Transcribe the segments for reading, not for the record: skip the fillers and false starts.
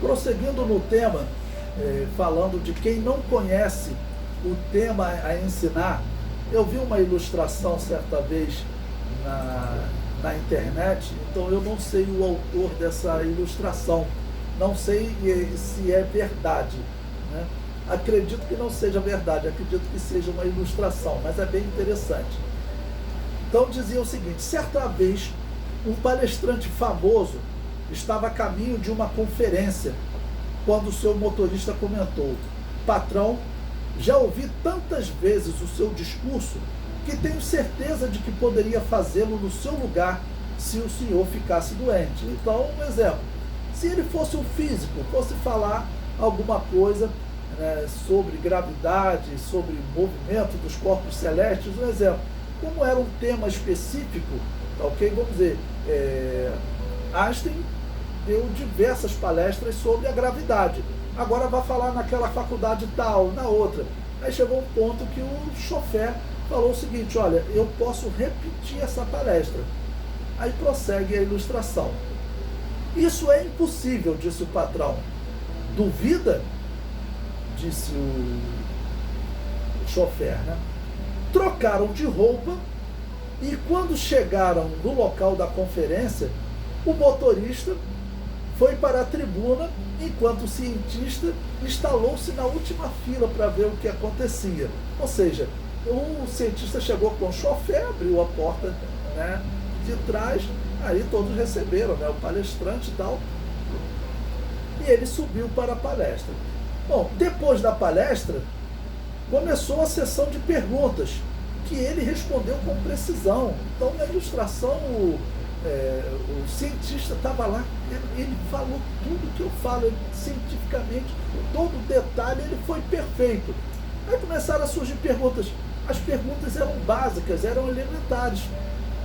Prosseguindo no tema, falando de quem não conhece o tema a ensinar, eu vi uma ilustração certa vez na internet, então eu não sei o autor dessa ilustração, não sei se é verdade, né? Acredito que não seja verdade, acredito que seja uma ilustração, mas é bem interessante. Então dizia o seguinte: certa vez um palestrante famoso estava a caminho de uma conferência, quando o seu motorista comentou: patrão, já ouvi tantas vezes o seu discurso que tenho certeza de que poderia fazê-lo no seu lugar se o senhor ficasse doente. Então, um exemplo, se ele fosse um físico, fosse falar alguma coisa, né, sobre gravidade, sobre movimento dos corpos celestes, um exemplo, como era um tema específico, tá ok? Vamos dizer, Einstein deu diversas palestras sobre a gravidade. Agora vai falar naquela faculdade tal, na outra. Aí chegou um ponto que o chofer falou o seguinte: olha, eu posso repetir essa palestra. Aí prossegue a ilustração. Isso é impossível, disse o patrão. Duvida? Disse o chofer, né? Trocaram de roupa e quando chegaram no local da conferência, o motorista foi para a tribuna, enquanto o cientista instalou-se na última fila para ver o que acontecia. Ou seja, o cientista chegou com o chofer, abriu a porta, né, de trás, aí todos receberam, né, o palestrante e tal, e ele subiu para a palestra. Bom, depois da palestra, começou a sessão de perguntas, que ele respondeu com precisão. Então, na ilustração, o cientista estava lá, ele falou tudo que eu falo, cientificamente, todo detalhe, ele foi perfeito. Aí começaram a surgir perguntas. As perguntas eram básicas, eram elementares,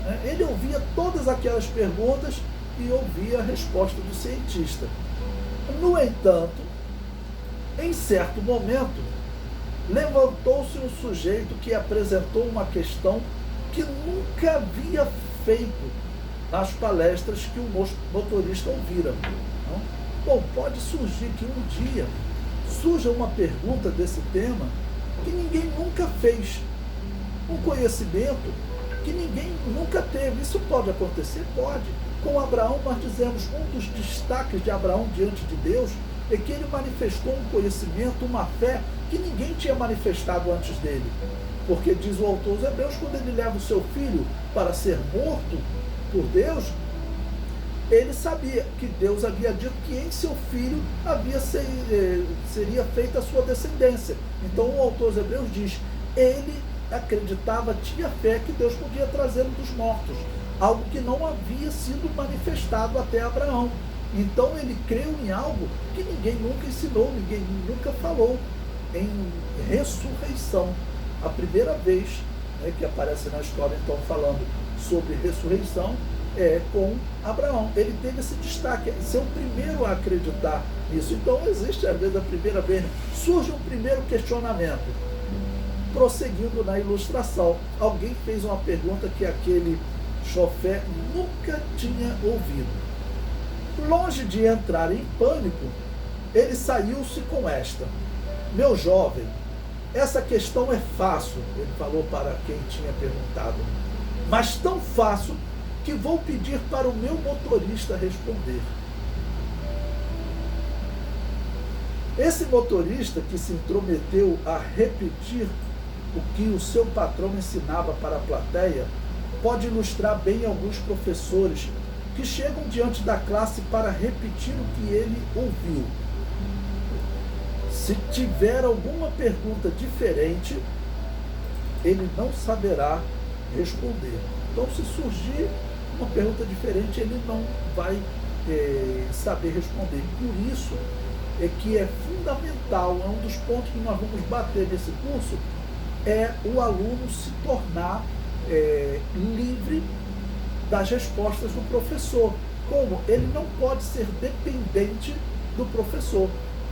né? Ele ouvia todas aquelas perguntas e ouvia a resposta do cientista. No entanto, em certo momento, levantou-se um sujeito que apresentou uma questão que nunca havia feito nas palestras que o motorista ouvira. Não? Bom, pode surgir que um dia surja uma pergunta desse tema que ninguém nunca fez, um conhecimento que ninguém nunca teve. Isso pode acontecer? Pode. Com Abraão, nós dizemos, um dos destaques de Abraão diante de Deus é que ele manifestou um conhecimento, uma fé que ninguém tinha manifestado antes dele. Porque diz o autor aos Hebreus, quando ele leva o seu filho para ser morto por Deus, ele sabia que Deus havia dito que em seu filho seria feita a sua descendência. Então o autor aos Hebreus diz, ele acreditava, tinha fé que Deus podia trazê-lo dos mortos, algo que não havia sido manifestado até Abraão. Então ele creu em algo que ninguém nunca ensinou, ninguém nunca falou, em ressurreição. A primeira vez, né, que aparece na história, então, falando sobre ressurreição, é com Abraão. Ele teve esse destaque, ser o primeiro a acreditar nisso. Então existe, às vezes, a primeira vez, surge um primeiro questionamento. Prosseguindo na ilustração, alguém fez uma pergunta que aquele chofer nunca tinha ouvido. Longe de entrar em pânico, ele saiu-se com esta: meu jovem, essa questão é fácil, ele falou para quem tinha perguntado, mas tão fácil que vou pedir para o meu motorista responder. Esse motorista que se intrometeu a repetir o que o seu patrão ensinava para a plateia pode ilustrar bem alguns professores que chegam diante da classe para repetir o que ele ouviu. Se tiver alguma pergunta diferente, ele não saberá responder. Então, se surgir uma pergunta diferente, ele não vai saber responder. Por isso é que é fundamental, é um dos pontos que nós vamos bater nesse curso, é o aluno se tornar livre das respostas do professor. Como? Ele não pode ser dependente do professor.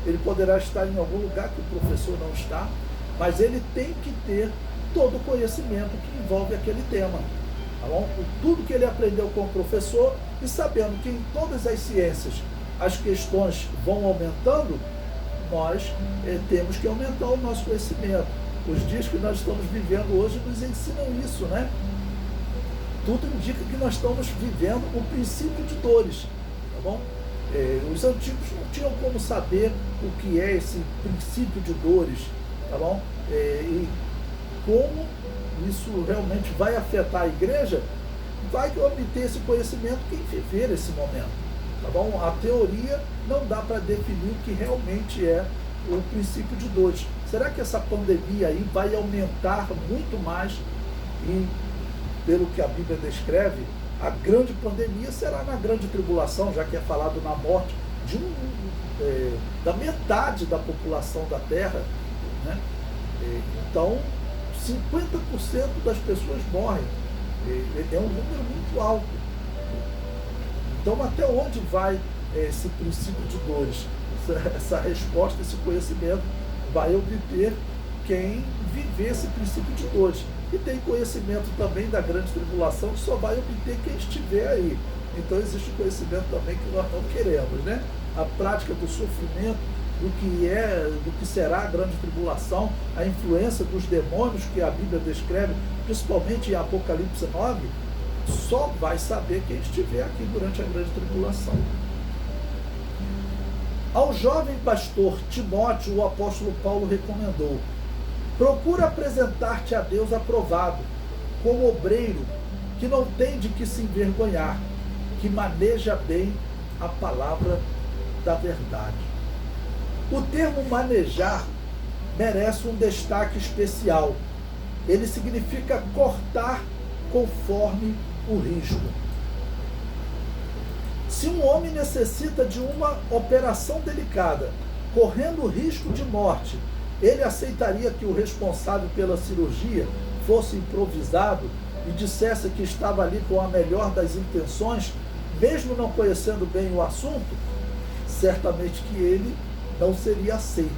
Ele poderá estar em algum lugar que o professor não está, mas ele tem que ter todo o conhecimento que envolve aquele tema. Tá bom? Tudo que ele aprendeu com o professor, e sabendo que em todas as ciências as questões vão aumentando, nós temos que aumentar o nosso conhecimento. Os dias que nós estamos vivendo hoje nos ensinam isso, né? Tudo indica que nós estamos vivendo um princípio de dores, tá bom? Os antigos não tinham como saber o que é esse princípio de dores, tá bom? E como isso realmente vai afetar a igreja, vai obter esse conhecimento quem viver esse momento, tá bom? A teoria não dá para definir o que realmente é o princípio de dores. Será que essa pandemia aí vai aumentar muito mais e, pelo que a Bíblia descreve, a grande pandemia será na grande tribulação, já que é falado na morte de da metade da população da Terra, né? Então, 50% das pessoas morrem. É um número muito alto. Então, até onde vai esse princípio de dores? Essa resposta, esse conhecimento vai obter quem viver esse princípio de dores. E tem conhecimento também da grande tribulação que só vai obter quem estiver aí. Então existe conhecimento também que nós não queremos, né? A prática do sofrimento, do que será a grande tribulação, a influência dos demônios que a Bíblia descreve, principalmente em Apocalipse 9, só vai saber quem estiver aqui durante a grande tribulação. Ao jovem pastor Timóteo, o apóstolo Paulo recomendou: procura apresentar-te a Deus aprovado, como obreiro, que não tem de que se envergonhar, que maneja bem a palavra da verdade. O termo manejar merece um destaque especial. Ele significa cortar conforme o risco. Se um homem necessita de uma operação delicada, correndo o risco de morte, ele aceitaria que o responsável pela cirurgia fosse improvisado e dissesse que estava ali com a melhor das intenções, mesmo não conhecendo bem o assunto? Certamente que ele não seria aceito.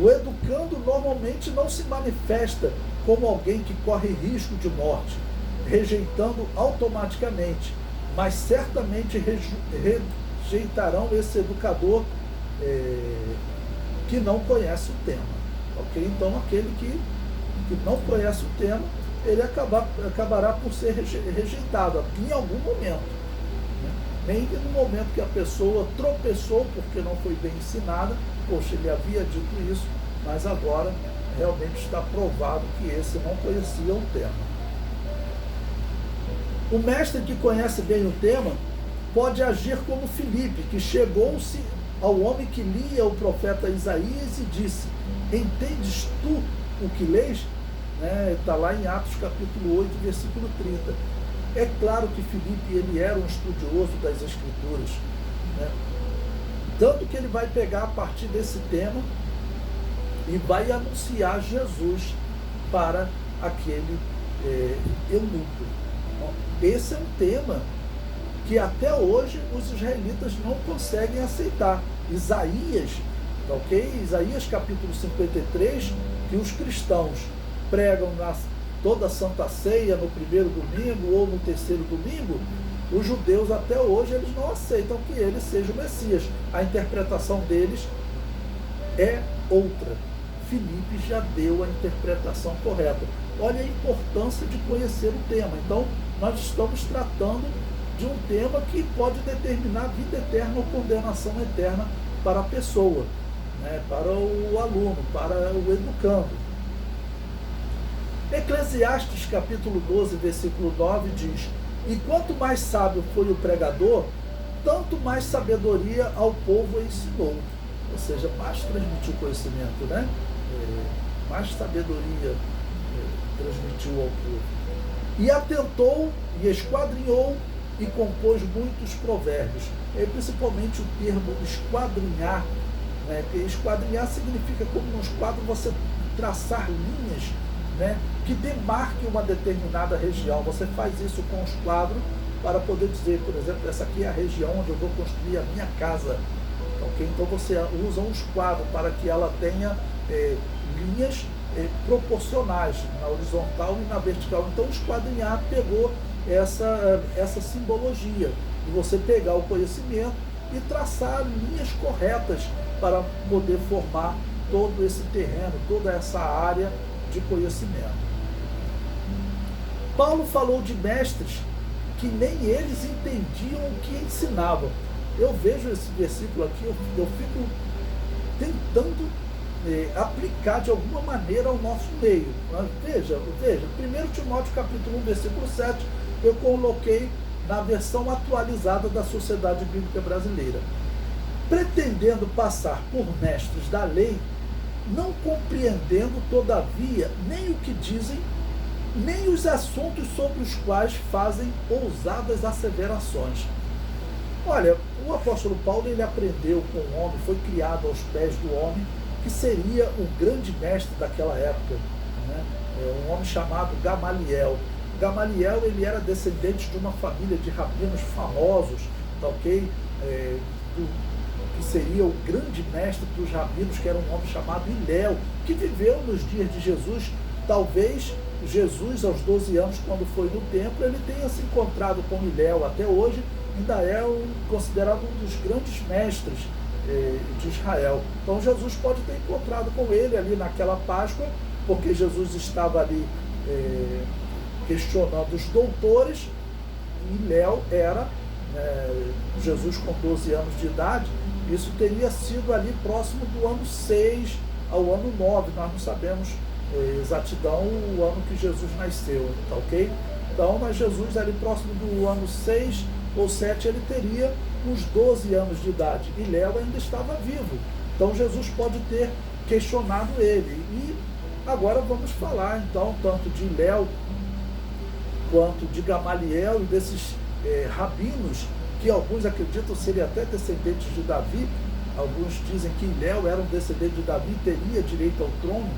O educando normalmente não se manifesta como alguém que corre risco de morte, rejeitando automaticamente, mas certamente rejeitarão esse educador que não conhece o tema. Ok? Então aquele que não conhece o tema, ele acabará por ser rejeitado em algum momento. Nem no momento que a pessoa tropeçou porque não foi bem ensinada, poxa, ele havia dito isso, mas agora realmente está provado que esse não conhecia o tema. O mestre que conhece bem o tema pode agir como Filipe, que chegou-se ao homem que lia o profeta Isaías e disse: entendes tu o que lês? Está lá em Atos capítulo 8, versículo 30. É claro que Filipe, ele era um estudioso das Escrituras, né? Tanto que ele vai pegar a partir desse tema e vai anunciar Jesus para aquele eunuco. Esse é um tema que até hoje os israelitas não conseguem aceitar. Isaías, ok? Isaías capítulo 53, que os cristãos pregam toda a Santa Ceia no primeiro domingo ou no terceiro domingo, os judeus até hoje eles não aceitam que ele seja o Messias. A interpretação deles é outra. Filipe já deu a interpretação correta. Olha a importância de conhecer o tema. Então, nós estamos tratando de um tema que pode determinar vida eterna ou condenação eterna para a pessoa, né? Para o aluno, para o educando. Eclesiastes capítulo 12, versículo 9 diz: e quanto mais sábio foi o pregador, tanto mais sabedoria ao povo ensinou. Ou seja, mais transmitiu conhecimento, né? Mais sabedoria transmitiu ao povo. E atentou, e esquadrinhou, e compôs muitos provérbios. Principalmente o termo esquadrinhar, né? Porque esquadrinhar significa, como nos quadros, você traçar linhas, né, que demarque uma determinada região. Você faz isso com os quadros para poder dizer, por exemplo, essa aqui é a região onde eu vou construir a minha casa. Okay? Então você usa uns quadros para que ela tenha linhas proporcionais na horizontal e na vertical. Então o esquadrinhar pegou essa simbologia de você pegar o conhecimento e traçar linhas corretas para poder formar todo esse terreno, toda essa área de conhecimento. Paulo falou de mestres que nem eles entendiam o que ensinavam. Eu vejo esse versículo aqui, eu fico tentando aplicar de alguma maneira ao nosso meio. Mas veja, 1 Timóteo capítulo 1, versículo 7, eu coloquei na versão atualizada da Sociedade Bíblica Brasileira. Pretendendo passar por mestres da lei, não compreendendo, todavia, nem o que dizem, nem os assuntos sobre os quais fazem ousadas asseverações. Olha, o apóstolo Paulo, ele aprendeu com o homem, foi criado aos pés do homem, que seria o grande mestre daquela época, né? Um homem chamado Gamaliel. Gamaliel, ele era descendente de uma família de rabinos famosos, tá ok? Que seria o grande mestre dos rabinos, que era um homem chamado Hilel, que viveu nos dias de Jesus. Talvez Jesus, aos 12 anos, quando foi no templo, ele tenha se encontrado com Hilel. Até hoje, ainda é considerado um dos grandes mestres de Israel. Então Jesus pode ter encontrado com ele ali naquela Páscoa, porque Jesus estava ali questionando os doutores, e Hilel era Jesus com 12 anos de idade. Isso teria sido ali próximo do ano 6 ao ano 9, nós não sabemos exatidão o ano que Jesus nasceu, tá ok? Então, mas Jesus ali próximo do ano 6 ou 7, ele teria uns 12 anos de idade, e Léo ainda estava vivo. Então Jesus pode ter questionado ele. E agora vamos falar então tanto de Léo quanto de Gamaliel e desses rabinos, que alguns acreditam serem até descendentes de Davi. Alguns dizem que Léo era um descendente de Davi, teria direito ao trono,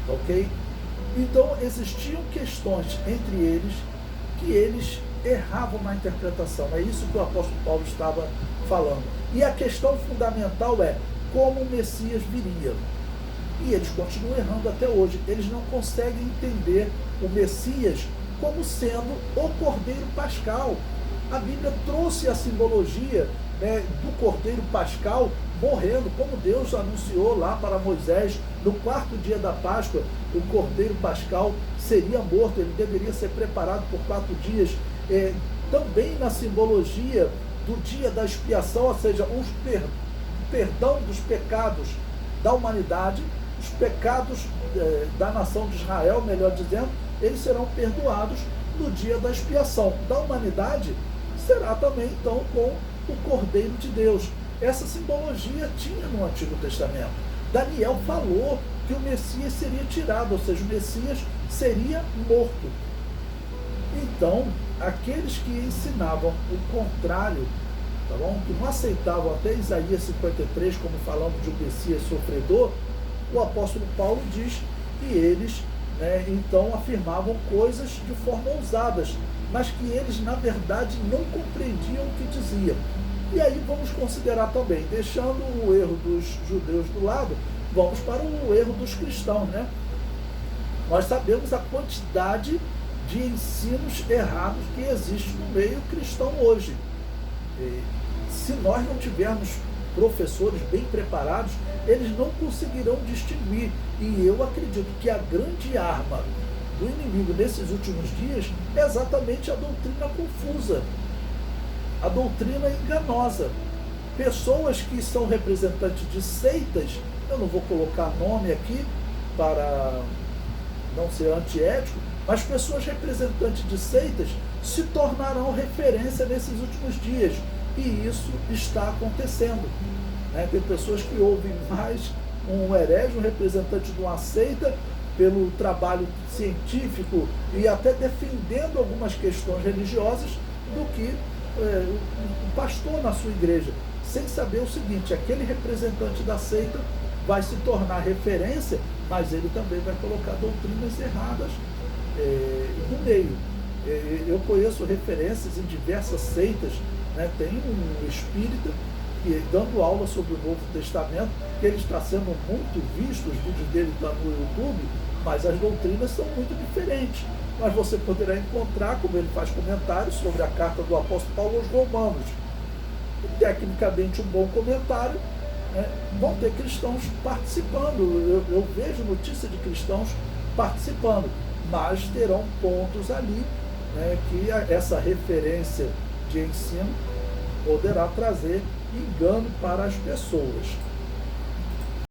ok? Então existiam questões entre eles que eles erravam na interpretação. É isso que o apóstolo Paulo estava falando. E a questão fundamental é como o Messias viria. E eles continuam errando até hoje. Eles não conseguem entender o Messias como sendo o Cordeiro Pascal. A Bíblia trouxe a simbologia, né, do Cordeiro Pascal morrendo, como Deus anunciou lá para Moisés, no 4º dia da Páscoa, o Cordeiro Pascal seria morto, ele deveria ser preparado por 4 dias. Também na simbologia do dia da expiação, ou seja, o perdão dos pecados da humanidade, os pecados da nação de Israel, melhor dizendo, eles serão perdoados no dia da expiação da humanidade. Será também então com o Cordeiro de Deus. Essa simbologia tinha no Antigo Testamento. Daniel falou que o Messias seria tirado, ou seja, o Messias seria morto. Então, aqueles que ensinavam o contrário, tá bom? Que não aceitavam até Isaías 53, como falando de um Messias sofredor, o apóstolo Paulo diz que eles, então, afirmavam coisas de forma ousadas, mas que eles, na verdade, não compreendiam o que diziam. E aí vamos considerar também, deixando o erro dos judeus do lado, vamos para o erro dos cristãos, né? Nós sabemos a quantidade de ensinos errados que existe no meio cristão hoje. Se nós não tivermos professores bem preparados, eles não conseguirão distinguir. E eu acredito que a grande arma do inimigo nesses últimos dias é exatamente a doutrina confusa, a doutrina enganosa. Pessoas que são representantes de seitas, eu não vou colocar nome aqui para não ser antiético, mas pessoas representantes de seitas se tornarão referência nesses últimos dias. E isso está acontecendo. Tem pessoas que ouvem mais um herege, um representante de uma seita, pelo trabalho científico e até defendendo algumas questões religiosas, do que um pastor na sua igreja, sem saber o seguinte: aquele representante da seita vai se tornar referência, mas ele também vai colocar doutrinas erradas no meio. Eu conheço referências em diversas seitas, tem um espírita que, dando aula sobre o Novo Testamento, que ele está sendo muito visto, os vídeos dele estão no YouTube, mas as doutrinas são muito diferentes. Mas você poderá encontrar, como ele faz comentários sobre a carta do apóstolo Paulo aos Romanos. e tecnicamente um bom comentário, né, vão ter cristãos participando. Eu vejo notícia de cristãos participando, mas terão pontos ali, né, que essa referência de ensino poderá trazer engano para as pessoas.